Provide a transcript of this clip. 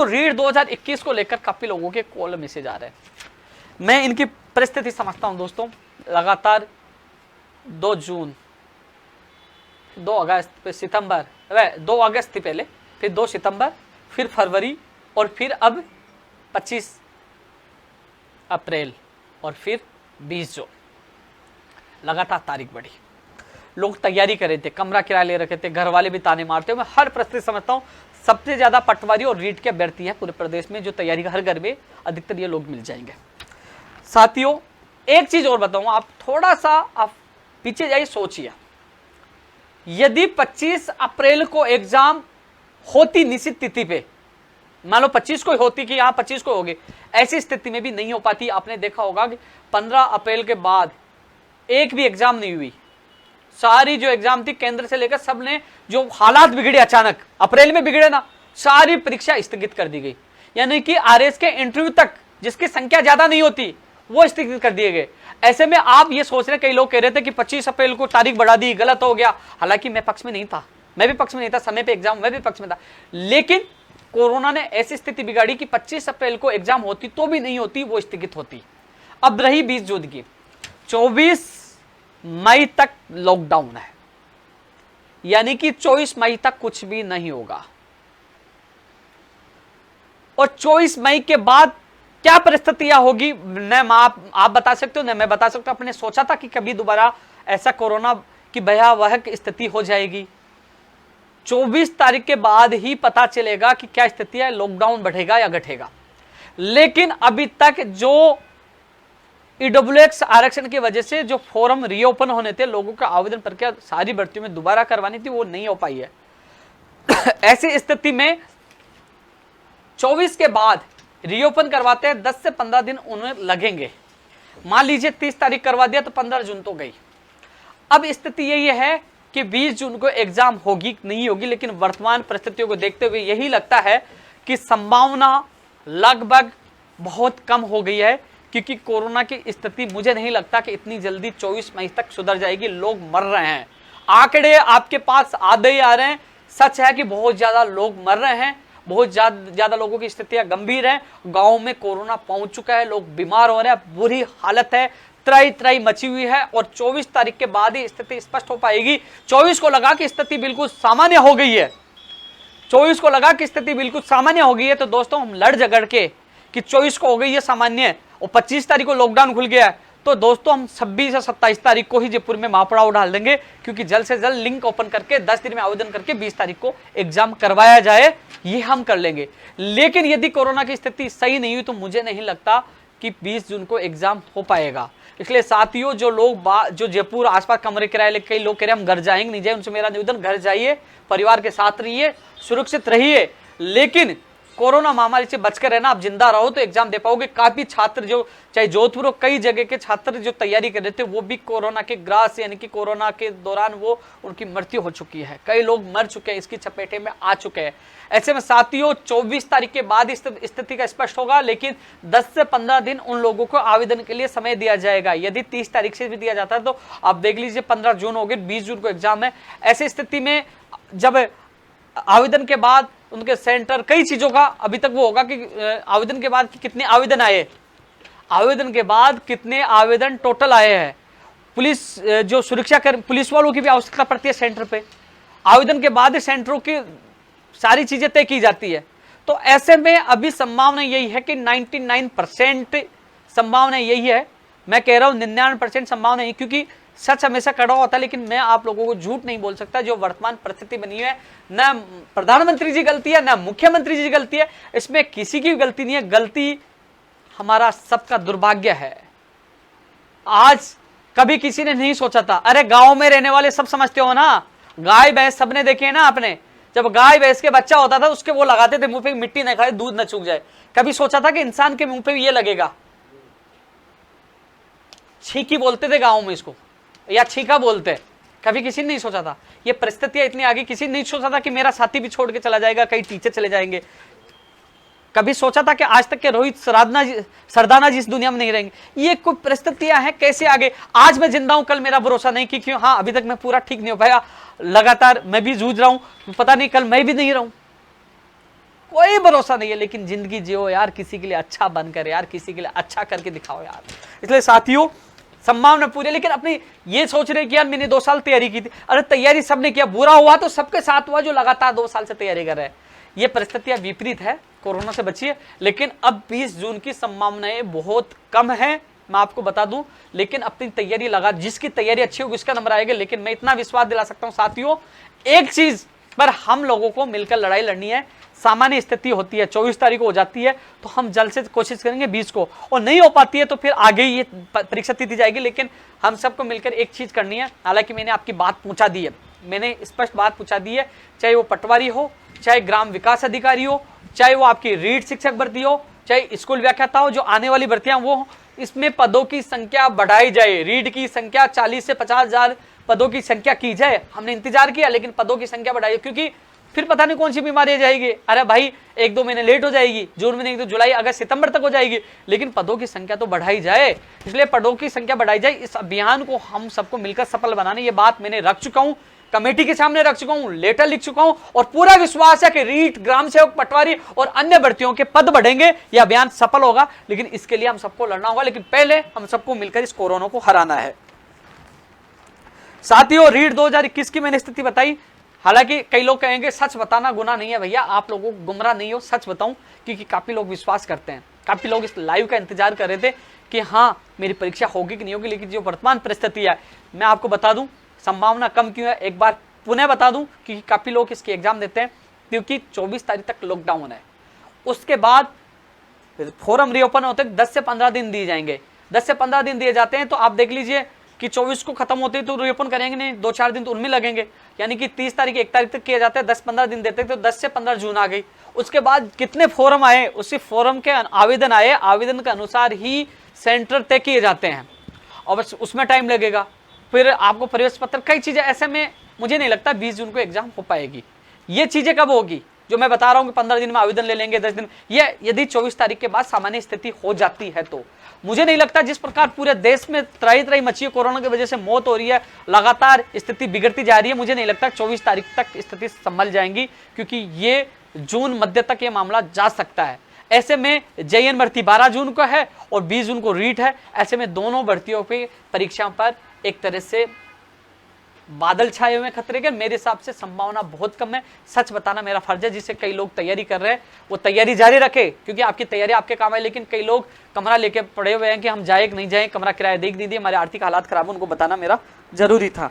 तो रीड 2021 को लेकर काफी लोगों के कॉल मैसेज आ रहे हैं। मैं इनकी परिस्थिति समझता हूं दोस्तों। लगातार 2 जून, 2 अगस्त, फिर सितंबर, 2 अगस्त थी पहले, फिर 2 सितंबर, फिर फरवरी, और फिर अब 25 अप्रैल, और फिर 20 जून। लगातार तारीख बढ़ी, लोग तैयारी कर रहे थे, कमरा किराया ले रखे थे, घर वाले भी ताने मारते हैं। मैं हर परिस्थिति समझता हूँ। सबसे ज्यादा पटवारी और रीट के अभ्यर्थी हैं पूरे प्रदेश में जो तैयारी का, हर घर में अधिकतर ये लोग मिल जाएंगे। साथियों, एक चीज और बताऊं, आप थोड़ा सा आप पीछे जाइए, सोचिए, यदि 25 अप्रैल को एग्जाम होती निश्चित तिथि पे, मान लो 25 को होती कि यहां 25 को होगी, ऐसी स्थिति में भी नहीं हो पाती। आपने देखा होगा कि 15 अप्रैल के बाद एक भी एग्जाम नहीं हुई। सारी जो एग्जाम थी केंद्र से लेकर, सबने जो हालात बिगड़े अचानक अप्रैल में बिगड़े ना, सारी परीक्षा स्थगित कर दी गई। यानी कि आरएस के इंटरव्यू तक जिसकी संख्या ज्यादा नहीं होती वो स्थगित कर दिए गए। ऐसे में आप ये सोच रहे, कई लोग कह रहे थे कि 25 अप्रैल को तारीख बढ़ा दी, गलत हो गया। हालांकि मैं पक्ष में नहीं था, मैं भी पक्ष में नहीं था, समय पे एग्जाम मैं भी पक्ष में था। लेकिन कोरोना ने ऐसी स्थिति बिगाड़ी कि 25 अप्रैल को एग्जाम होती तो भी नहीं होती, वो स्थगित होती। अब रही 20 जून की, 24 मई तक लॉकडाउन है, यानी कि 24 मई तक कुछ भी नहीं होगा। और 24 मई के बाद क्या परिस्थितियां होगी, न आप बता सकते हो, न मैं बता सकता हूं। आपने सोचा था कि कभी दोबारा ऐसा कोरोना की भयावह स्थिति हो जाएगी? 24 तारीख के बाद ही पता चलेगा कि क्या स्थिति है, लॉकडाउन बढ़ेगा या घटेगा। लेकिन अभी तक जो ईडब्ल्यूएक्स आरक्षण की वजह से जो फॉर्म रीओपन होने थे, लोगों का आवेदन प्रक्रिया सारी भर्तियों में दोबारा करवानी थी, वो नहीं हो पाई है। ऐसी स्थिति में 24 के बाद रीओपन करवाते हैं, 10 से 15 दिन उन्हें लगेंगे। मान लीजिए 30 तारीख करवा दिया तो 15 जून तो गई। अब स्थिति यही है कि 20 जून को एग्जाम होगी नहीं होगी, लेकिन वर्तमान परिस्थितियों को देखते हुए यही लगता है कि संभावना लगभग बहुत कम हो गई है, क्योंकि कोरोना की स्थिति मुझे नहीं लगता कि इतनी जल्दी 24 मई तक सुधर जाएगी। लोग मर रहे हैं, आंकड़े आपके पास आधे ही आ रहे हैं। सच है कि बहुत ज्यादा लोग मर रहे हैं, बहुत ज्यादा लोगों की स्थितियां गंभीर है। गांव में कोरोना पहुंच चुका है, लोग बीमार हो रहे हैं, बुरी हालत है, त्राई त्राई मची हुई है। और 24 तारीख के बाद ही स्थिति स्पष्ट हो पाएगी। 24 को लगा कि स्थिति बिल्कुल सामान्य हो गई है, 24 को लगा कि स्थिति बिल्कुल सामान्य हो गई है, तो दोस्तों हम लड़ झगड़ के कि 24 को हो गई है सामान्य और 25 तारीख को लॉकडाउन खुल गया है, तो दोस्तों हम 26 या 27 तारीख को ही जयपुर में महापड़ाव डाल देंगे, क्योंकि जल्द से जल्द लिंक ओपन करके 10 दिन में आवेदन करके 20 तारीख को एग्जाम करवाया जाए, ये हम कर लेंगे। लेकिन यदि कोरोना की स्थिति सही नहीं हुई तो मुझे नहीं लगता कि 20 जून को एग्जाम हो पाएगा। इसलिए साथियों, जो लोग जो जयपुर आसपास कमरे किराए लेके, कई लोग कह रहे हैं हम घर जाएंगे, नहीं जाए, उनसे मेरा निवेदन, घर जाइए, परिवार के साथ रहिए, सुरक्षित रहिए, लेकिन कोरोना महामारी से बचकर रहना। आप जिंदा रहो तो एग्जाम दे पाओगे। काफी छात्र जो चाहे जोधपुर और कई जगह के छात्र जो तैयारी कर रहे थे, वो भी कोरोना के ग्रास यानी कि कोरोना के दौरान वो उनकी मृत्यु हो चुकी है। कई लोग मर चुके हैं, इसकी चपेटे में आ चुके हैं। ऐसे में साथियों 24 तारीख के बाद स्थिति का स्पष्ट होगा, लेकिन 10 से 15 दिन उन लोगों को आवेदन के लिए समय दिया जाएगा। यदि 30 तारीख से भी दिया जाता है तो आप देख लीजिए 15 जून हो गए, 20 जून को एग्जाम है। ऐसी स्थिति में जब आवेदन के बाद उनके सेंटर, कई चीजों का अभी तक वो होगा कि आवेदन के बाद कितने आवेदन आए, आवेदन के बाद कितने आवेदन टोटल आए हैं। पुलिस जो सुरक्षा कर, पुलिस वालों की भी आवश्यकता पड़ती है सेंटर पे। आवेदन के बाद सेंटरों की सारी चीजें तय की जाती है। तो ऐसे में अभी संभावना यही है कि 99% संभावना यही है, मैं कह रहा हूं 99% संभावना यही, क्योंकि सच हमेशा कड़वा होता है। लेकिन मैं आप लोगों को झूठ नहीं बोल सकता। जो वर्तमान परिस्थिति बनी है, न प्रधानमंत्री जी गलती है, न मुख्यमंत्री जी गलती है, इसमें किसी की गलती नहीं है। गलती हमारा सबका दुर्भाग्य है। आज कभी किसी ने नहीं सोचा था, अरे गांव में रहने वाले सब समझते हो ना, गाय भैंस सबने देखे है ना आपने, जब गाय भैंस के बच्चा होता था उसके वो लगाते थे मुंह पे, मिट्टी न खाए, दूध न चूक जाए। कभी सोचा था कि इंसान के मुंह पे भी ये लगेगा? छींकी बोलते थे गांव में इसको, या छींका बोलते, कभी किसी ने नहीं सोचा था। ये परिस्थितियां इतनी आगे, किसी ने नहीं सोचा था कि मेरा साथी भी छोड़ के चला जाएगा, कई टीचर चले जाएंगे। कभी सोचा था कि आज तक के रोहित सरदाना जी इस दुनिया में नहीं रहेंगे? ये कोई परिस्थितियां हैं, कैसे आगे। आज मैं जिंदा हूं, कल मेरा भरोसा नहीं कि क्यों, हाँ अभी तक मैं पूरा ठीक नहीं हो पाया, लगातार मैं भी जूझ रहा हूं, पता नहीं कल मैं भी नहीं रहूं। कोई भरोसा नहीं है। लेकिन जिंदगी जियो यार, किसी के लिए अच्छा बनकर यार, किसी के लिए अच्छा करके दिखाओ यार। इसलिए साथियों, संभावना पूरी है, लेकिन अपनी ये सोच रहे कि यार मैंने 2 साल तैयारी की थी। अरे तैयारी सबने किया, बुरा हुआ तो सबके साथ हुआ जो लगातार 2 साल से तैयारी कर रहे हैं। ये परिस्थितियां विपरीत है, कोरोना से बचिए। लेकिन अब 20 जून की संभावनाएं बहुत कम है, मैं आपको बता दूं। लेकिन अपनी तैयारी लगा, जिसकी तैयारी अच्छी होगी उसका नंबर आएगा। लेकिन मैं इतना विश्वास दिला सकता हूं साथियों, एक चीज पर हम लोगों को मिलकर लड़ाई लड़नी है। सामान्य स्थिति होती है 24 तारीख को हो जाती है, तो हम जल्द से कोशिश करेंगे 20 को, और नहीं हो पाती है तो फिर आगे ये परीक्षा तिथि जाएगी। लेकिन हम सबको मिलकर एक चीज करनी है। हालांकि मैंने आपकी बात पूछा दी है, मैंने स्पष्ट बात पूछा दी है, चाहे वो पटवारी हो, चाहे ग्राम विकास अधिकारी हो, चाहे वो आपकी रीड शिक्षक भर्ती हो, चाहे स्कूल व्याख्याता हो, जो आने वाली भर्तियां वो हो, इसमें पदों की संख्या बढ़ाई जाए। रीड की संख्या 40 से 50,000 पदों की संख्या की जाए। हमने इंतजार किया, लेकिन पदों की संख्या बढ़ाई, क्योंकि फिर पता नहीं कौन सी बीमारी जाएगी। अरे भाई 1-2 महीने लेट हो जाएगी, जून में नहीं तो जुलाई, अगस्त, सितंबर तक हो जाएगी, लेकिन पदों की संख्या तो बढ़ाई जाए। इसलिए पदों की संख्या बढ़ाई जाए। इस अभियान को हम सबको मिलकर सफल बनाने, ये बात मैंने रख चुका हूं, कमेटी के सामने रख चुका हूं, लेटर लिख चुका हूं, और पूरा विश्वास है कि रीट, ग्राम सेवक, पटवारी और अन्य भर्तियों के पद बढ़ेंगे, यह अभियान सफल होगा। लेकिन इसके लिए हम सबको लड़ना होगा। लेकिन पहले हम सबको मिलकर इस कोरोना को हराना है। साथियों, रीट 2021 की मैंने स्थिति बताई। हालांकि कई लोग कहेंगे सच बताना गुनाह नहीं है भैया, आप लोगों को गुमराह नहीं हो, सच बताऊं, क्योंकि काफी लोग विश्वास करते हैं। काफी लोग इस लाइव का इंतजार कर रहे थे कि हाँ मेरी परीक्षा होगी कि नहीं होगी। लेकिन जो वर्तमान परिस्थिति है, मैं आपको बता दूं संभावना कम क्यों है, एक बार पुनः बता दूं, क्योंकि काफी लोग इसकी एग्जाम देते हैं। क्योंकि 24 तारीख तक लॉकडाउन है, उसके बाद फॉर्म रीओपन होते 10 से 15 दिन दिए जाएंगे। 10 से 15 दिन दिए जाते हैं, तो आप देख लीजिए कि 24 को खत्म होते तो रीओपन करेंगे नहीं, 2-4 दिन तो उनमें लगेंगे। यानी कि 30 तारीख 1 तारीख तक किया जाता है, 10-15 दिन देते हैं, तो 10 से 15 जून आ गई। उसके बाद कितने फॉर्म आए, उसी फॉर्म के आवेदन आए, आवेदन के अनुसार ही सेंटर तय किए जाते हैं, और बस उसमें टाइम लगेगा। फिर आपको प्रवेश पत्र, कई चीजें, ऐसे में मुझे नहीं लगता 20 जून को एग्जाम हो पाएगी। ये चीजें कब होगी जो मैं बता रहा हूं कि 15 दिन में आवेदन ले लेंगे, 10 दिन, ये यदि 24 तारीख के बाद सामान्य स्थिति हो जाती है तो मुझे नहीं लगता। जिस प्रकार पूरे देश में त्राही मची है, कोरोना की वजह से मौत हो रही है, लगातार स्थिति बिगड़ती जा रही है, मुझे नहीं लगता 24 तारीख तक स्थिति संभल जाएंगी, क्योंकि ये जून मध्य तक ये मामला जा सकता है। ऐसे में जेईएन भर्ती 12 जून को है और 20 जून को रीट है। ऐसे में दोनों भर्तियों पे परीक्षाओं पर एक तरह से बादल छाए हुए खतरे के। मेरे हिसाब से संभावना बहुत कम है। सच बताना मेरा फर्ज है। जिससे कई लोग तैयारी कर रहे हैं वो तैयारी जारी रखे, क्योंकि आपकी तैयारी आपके काम है। लेकिन कई लोग कमरा लेके पड़े हुए हैं कि हम जाए कि नहीं जाए, कमरा किराया देख दीजिए, हमारे आर्थिक हालात खराब है, उनको बताना मेरा जरूरी था।